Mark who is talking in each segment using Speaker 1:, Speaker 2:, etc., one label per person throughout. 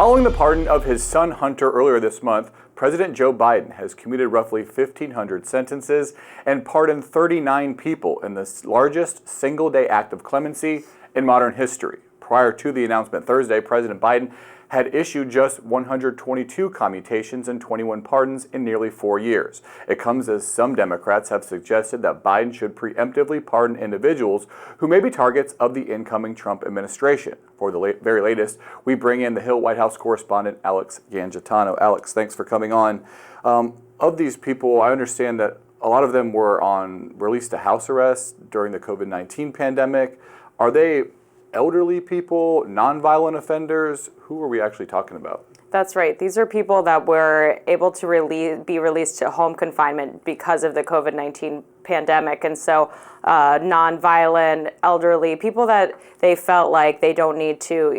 Speaker 1: Following the pardon of his son Hunter earlier this month, President Joe Biden has commuted roughly 1,500 sentences and pardoned 39 people in the largest single-day act of clemency in modern history. Prior to the announcement Thursday, President Biden had issued just 122 commutations and 21 pardons in nearly 4 years. It comes as some Democrats have suggested that Biden should preemptively pardon individuals who may be targets of the incoming Trump administration. For the very latest, we bring in the Hill White House correspondent Alex Gangitano. Alex, thanks for coming on. Of these people, I understand that a lot of them were released to house arrest during the COVID-19 pandemic. Are they elderly people, nonviolent offenders? Who are we actually talking about?
Speaker 2: That's right. These are people that were able to be released to home confinement because of the COVID-19 pandemic. And so nonviolent, elderly, people that they felt like they don't need to,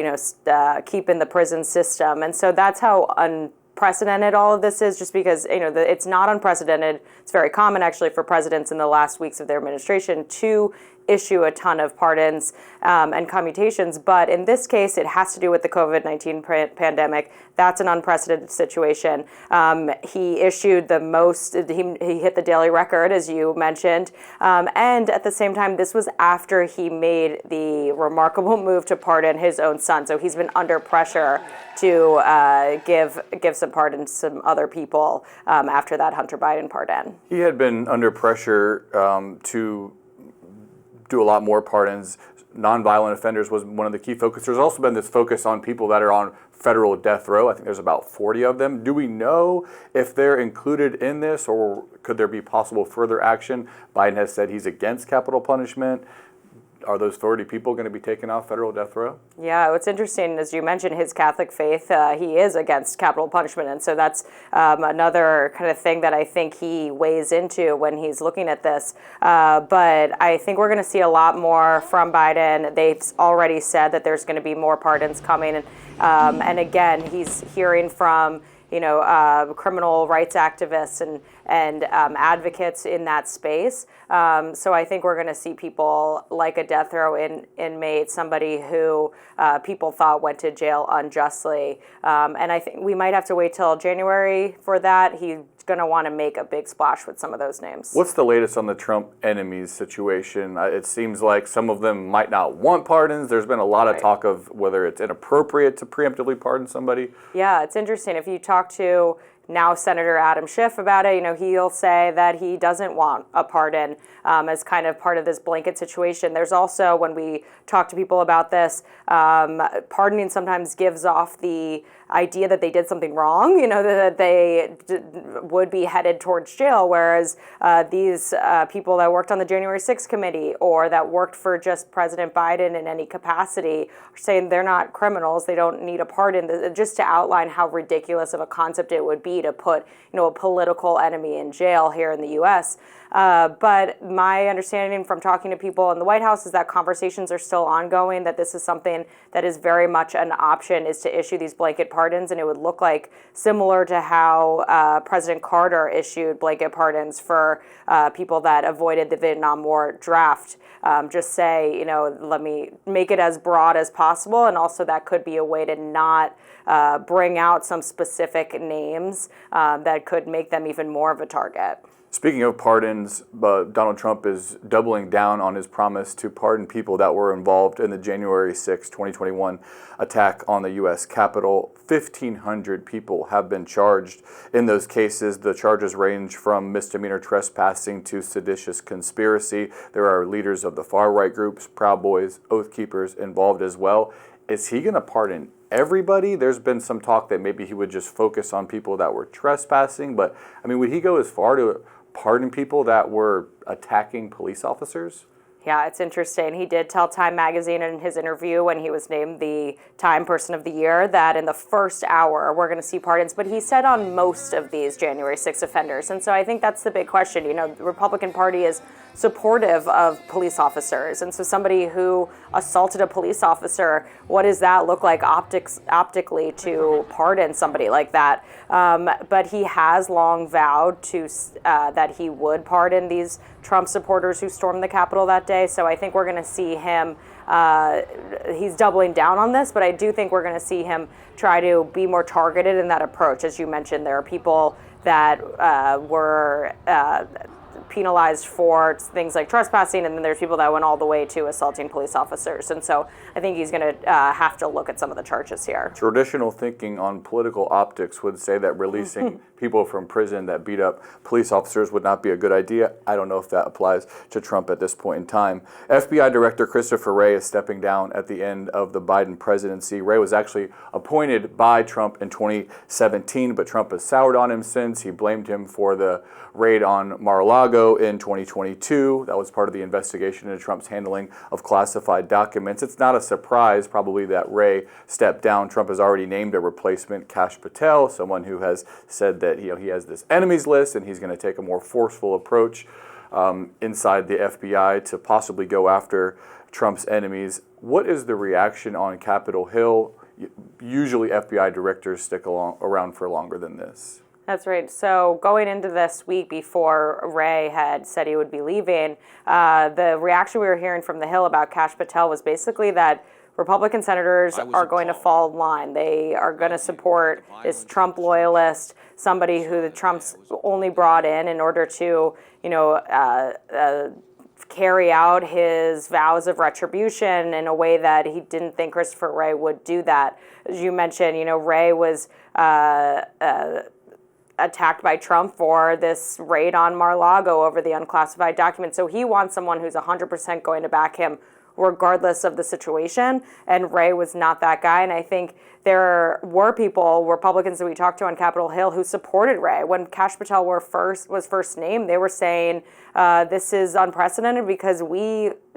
Speaker 2: keep in the prison system. And so that's how unprecedented all of this is, just because, it's not unprecedented. It's very common, actually, for presidents in the last weeks of their administration to issue a ton of pardons and commutations. But in this case, it has to do with the COVID-19 pandemic. That's an unprecedented situation. He issued the most, he hit the daily record, as you mentioned. And at the same time, this was after he made the remarkable move to pardon his own son. So he's been under pressure to give some pardons to some other people after that Hunter Biden pardon.
Speaker 1: He had been under pressure to do a lot more pardons. Nonviolent offenders was one of the key focuses. There's also been this focus on people that are on federal death row. I think there's about 40 of them. Do we know if they're included in this, or could there be possible further action? Biden has said he's against capital punishment. Are those 40 people going to be taken off federal death row? Yeah,
Speaker 2: what's interesting, as you mentioned, his Catholic faith, he is against capital punishment. And so that's another kind of thing that I think he weighs into when he's looking at this. But I think we're going to see a lot more from Biden. They've already said that there's going to be more pardons coming. And again, he's hearing from criminal rights activists and advocates in that space. So I think we're going to see people like a death row inmate, somebody who people thought went to jail unjustly. And I think we might have to wait till January for that. He's going to want to make a big splash with some of those names.
Speaker 1: What's the latest on the Trump enemies situation? It seems like some of them might not want pardons. There's been a lot of talk of whether it's inappropriate to preemptively pardon somebody.
Speaker 2: Yeah, it's interesting. If you talk to now Senator Adam Schiff about it, he'll say that he doesn't want a pardon as kind of part of this blanket situation. There's also, when we talk to people about this, pardoning sometimes gives off the idea that they did something wrong, that they would be headed towards jail, whereas these people that worked on the January 6th committee or that worked for just President Biden in any capacity are saying they're not criminals, they don't need a pardon, just to outline how ridiculous of a concept it would be to put a political enemy in jail here in the U.S. But my understanding from talking to people in the White House is that conversations are still ongoing, that this is something that is very much an option, is to issue these blanket pardons. And it would look like similar to how President Carter issued blanket pardons for people that avoided the Vietnam War draft. Just say, let me make it as broad as possible. And also that could be a way to not bring out some specific names that could make them even more of a target.
Speaker 1: Speaking of pardons, Donald Trump is doubling down on his promise to pardon people that were involved in the January 6, 2021 attack on the U.S. Capitol. 1,500 people have been charged in those cases. The charges range from misdemeanor trespassing to seditious conspiracy. There are leaders of the far-right groups, Proud Boys, Oath Keepers involved as well. Is he going to pardon everybody? There's been some talk that maybe he would just focus on people that were trespassing, but would he go as far to pardon people that were attacking police officers?
Speaker 2: Yeah, it's interesting. He did tell Time Magazine in his interview when he was named the Time Person of the Year that in the first hour we're going to see pardons, but he said on most of these January 6 offenders. And so I think that's the big question. The Republican Party is supportive of police officers. And so somebody who assaulted a police officer, what does that look like optically to pardon somebody like that? But he has long vowed to that he would pardon these Trump supporters who stormed the Capitol that day. So I think we're going to see him he's doubling down on this, but I do think we're going to see him try to be more targeted in that approach. As you mentioned, there are people that were penalized for things like trespassing, and then there's people that went all the way to assaulting police officers. And so I think he's going to have to look at some of the charges here.
Speaker 1: Traditional thinking on political optics would say that releasing people from prison that beat up police officers would not be a good idea. I don't know if that applies to Trump at this point in time. FBI Director Christopher Wray is stepping down at the end of the Biden presidency. Wray was actually appointed by Trump in 2017, but Trump has soured on him since. He blamed him for the raid on Mar-a-Lago in 2022. That was part of the investigation into Trump's handling of classified documents. It's not a surprise, probably, that Wray stepped down. Trump has already named a replacement, Kash Patel, someone who has said that he has this enemies list and he's going to take a more forceful approach inside the FBI to possibly go after Trump's enemies. What is the reaction on Capitol Hill? Usually FBI directors stick around for longer than this.
Speaker 2: That's right. So going into this week before Wray had said he would be leaving, the reaction we were hearing from the Hill about Kash Patel was basically that Republican senators are going to fall in line. They are going to support this Trump loyalist, somebody who the Trumps only brought in order to, carry out his vows of retribution in a way that he didn't think Christopher Wray would do that. As you mentioned, Wray was attacked by Trump for this raid on Mar-a-Lago over the unclassified documents. So he wants someone who's 100% going to back him regardless of the situation, and Wray was not that guy. And I think there were people, Republicans that we talked to on Capitol Hill, who supported Wray. When Kash Patel was first named, they were saying this is unprecedented because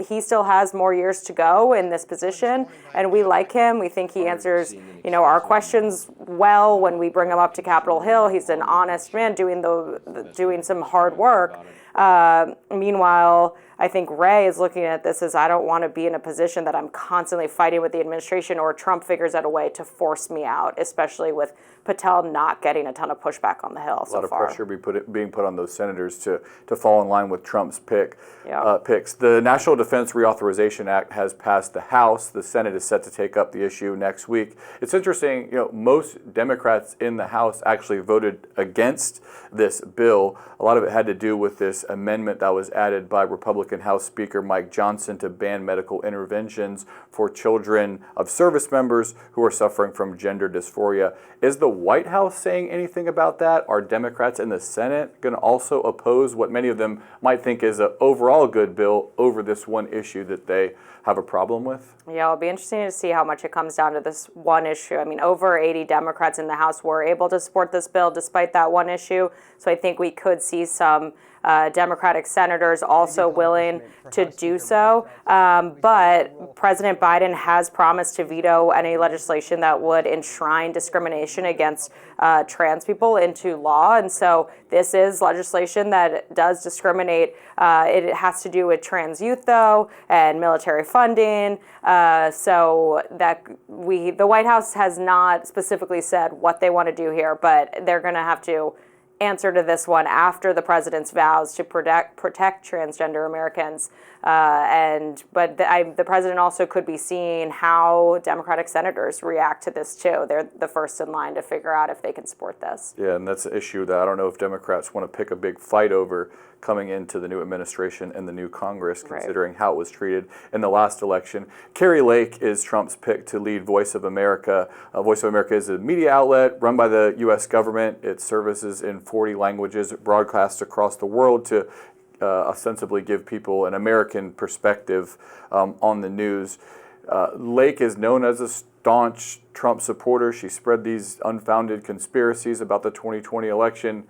Speaker 2: he still has more years to go in this position, and we like him. We think he answers our questions well when we bring him up to Capitol Hill. He's an honest man doing some hard work. Meanwhile, I think Wray is looking at this as, I don't want to be in a position that I'm constantly fighting with the administration or Trump figures out a way to force me out, especially with Patel not getting a ton of pushback on the Hill so far.
Speaker 1: A lot of pressure being put on those senators to fall in line with Trump's picks. The National Defense Reauthorization Act has passed the House. The Senate is set to take up the issue next week. It's interesting, most Democrats in the House actually voted against this bill. A lot of it had to do with this amendment that was added by Republican House Speaker Mike Johnson to ban medical interventions for children of service members who are suffering from gender dysphoria. Is the White House saying anything about that? Are Democrats in the Senate going to also oppose what many of them might think is an overall good bill over this one issue that they have a problem with?
Speaker 2: Yeah, it'll be interesting to see how much it comes down to this one issue. I mean, over 80 Democrats in the House were able to support this bill despite that one issue. So I think we could see some Democratic senators also willing to do so. But President Biden has promised to veto any legislation that would enshrine discrimination against trans people into law. And so this is legislation that does discriminate. It has to do with trans youth, though, and military funding. So that the White House has not specifically said what they want to do here, but they're going to have to answer to this one after the president's vows to protect transgender Americans. But the president also could be seeing how Democratic senators react to this too. They're the first in line to figure out if they can support this.
Speaker 1: Yeah, and that's an issue that I don't know if Democrats want to pick a big fight over coming into the new administration and the new Congress, considering how it was treated in the last election. Kari Lake is Trump's pick to lead Voice of America. Voice of America is a media outlet run by the U.S. government. It services in 40 languages, broadcasts across the world to ostensibly give people an American perspective on the news. Lake is known as a staunch Trump supporter. She spread these unfounded conspiracies about the 2020 election.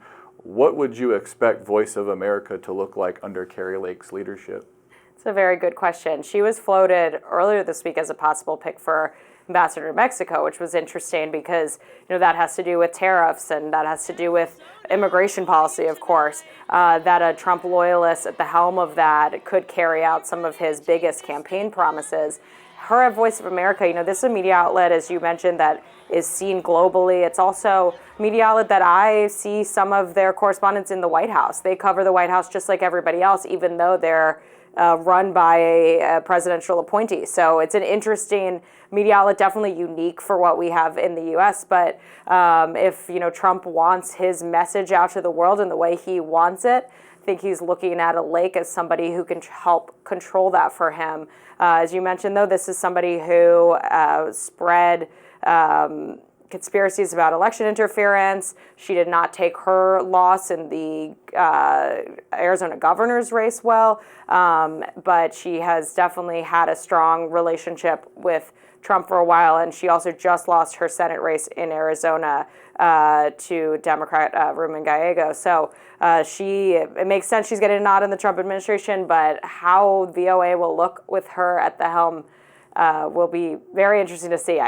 Speaker 1: What would you expect Voice of America to look like under Kari Lake's leadership?
Speaker 2: It's a very good question. She was floated earlier this week as a possible pick for ambassador to Mexico, which was interesting because that has to do with tariffs and that has to do with immigration policy, of course. That a Trump loyalist at the helm of that could carry out some of his biggest campaign promises. Her at Voice of America, this is a media outlet, as you mentioned, that is seen globally. It's also a media outlet that I see some of their correspondents in the White House. They cover the White House just like everybody else, even though they're run by a presidential appointee. So it's an interesting media outlet, definitely unique for what we have in the U.S. But if Trump wants his message out to the world in the way he wants it, I think he's looking at a Lake as somebody who can help control that for him. As you mentioned, though, this is somebody who spread conspiracies about election interference. She did not take her loss in the Arizona governor's race well, but she has definitely had a strong relationship with Trump for a while, and she also just lost her Senate race in Arizona to Democrat Ruben Gallego. So it makes sense she's getting a nod in the Trump administration, but how VOA will look with her at the helm will be very interesting to see.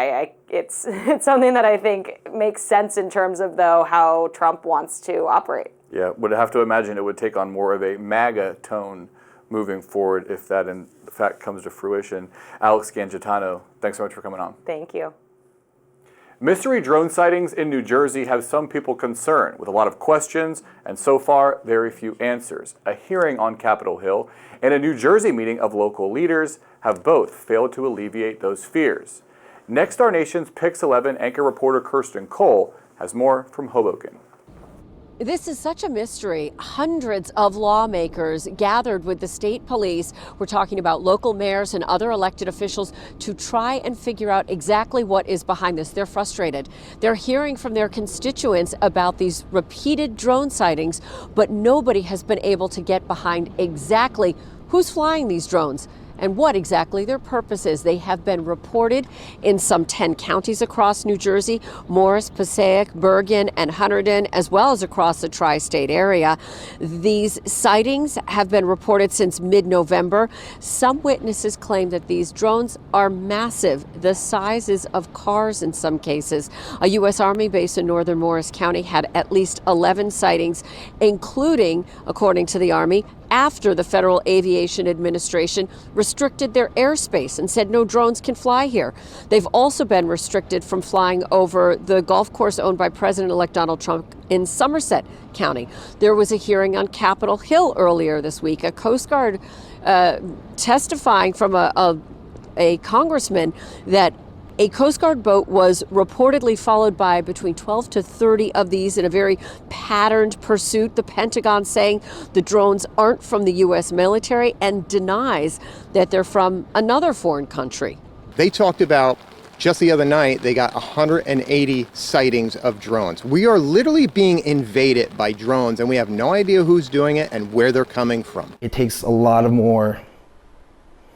Speaker 2: It's something that I think makes sense in terms of, though, how Trump wants to operate.
Speaker 1: Yeah, would have to imagine it would take on more of a MAGA tone moving forward if that in fact comes to fruition. Alex Gangitano, thanks so much for coming on.
Speaker 2: Thank you.
Speaker 1: Mystery drone sightings in New Jersey have some people concerned, with a lot of questions and so far very few answers. A hearing on Capitol Hill and a New Jersey meeting of local leaders have both failed to alleviate those fears. Next, our nation's Pix 11 anchor reporter Kirsten Cole has more from Hoboken.
Speaker 3: This is such a mystery. Hundreds of lawmakers gathered with the state police. We're talking about local mayors and other elected officials to try and figure out exactly what is behind this. They're frustrated. They're hearing from their constituents about these repeated drone sightings, but nobody has been able to get behind exactly who's flying these drones and what exactly their purpose is. They have been reported in some 10 counties across New Jersey, Morris, Passaic, Bergen, and Hunterdon, as well as across the tri-state area. These sightings have been reported since mid-November. Some witnesses claim that these drones are massive, the sizes of cars in some cases. A U.S. Army base in northern Morris County had at least 11 sightings, including, according to the Army, after the Federal Aviation Administration restricted their airspace and said no drones can fly here. They've also been restricted from flying over the golf course owned by President-elect Donald Trump in Somerset County. There was a hearing on Capitol Hill earlier this week, a Coast Guard testifying from a congressman that a Coast Guard boat was reportedly followed by between 12 to 30 of these in a very patterned pursuit. The Pentagon saying the drones aren't from the U.S. military and denies that they're from another foreign country.
Speaker 4: They talked about just the other night, they got 180 sightings of drones. We are literally being invaded by drones, and we have no idea who's doing it and where they're coming from.
Speaker 5: It takes a lot of more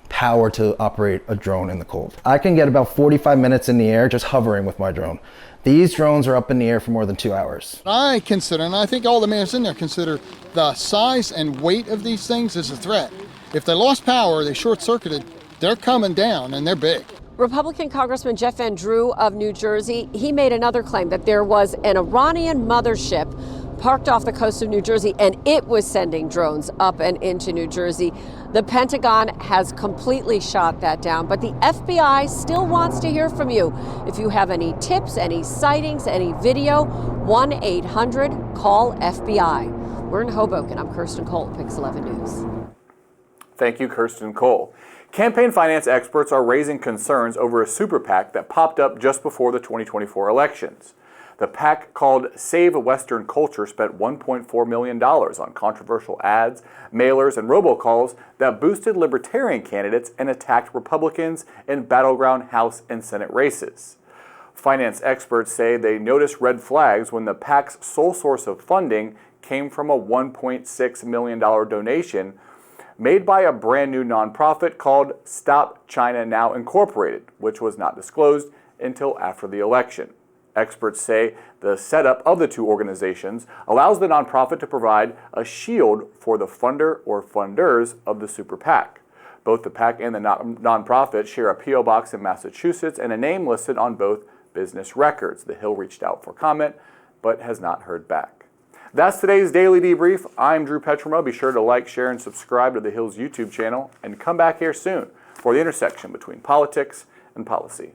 Speaker 5: power to operate a drone in the cold. I can get about 45 minutes in the air just hovering with my drone. These drones are up in the air for more than 2 hours.
Speaker 6: I consider, and I think all the mayors in there consider, the size and weight of these things as a threat. If they lost power, they short-circuited, they're coming down and they're big.
Speaker 3: Republican Congressman Jeff Van Drew of New Jersey, he made another claim that there was an Iranian mothership parked off the coast of New Jersey, and it was sending drones up and into New Jersey. The Pentagon has completely shot that down, but the FBI still wants to hear from you. If you have any tips, any sightings, any video, 1-800-CALL-FBI. We're in Hoboken. I'm Kirsten Cole, Pix 11 News.
Speaker 1: Thank you, Kirsten Cole. Campaign finance experts are raising concerns over a Super PAC that popped up just before the 2024 elections. The PAC, called Save Western Culture, spent $1.4 million on controversial ads, mailers, and robocalls that boosted libertarian candidates and attacked Republicans in battleground House and Senate races. Finance experts say they noticed red flags when the PAC's sole source of funding came from a $1.6 million donation made by a brand new nonprofit called Stop China Now Incorporated, which was not disclosed until after the election. Experts say the setup of the two organizations allows the nonprofit to provide a shield for the funder or funders of the Super PAC. Both the PAC and the nonprofit share a P.O. box in Massachusetts and a name listed on both business records. The Hill reached out for comment, but has not heard back. That's today's Daily Debrief. I'm Drew Petrimoulx. Be sure to like, share, and subscribe to the Hill's YouTube channel, and come back here soon for the intersection between politics and policy.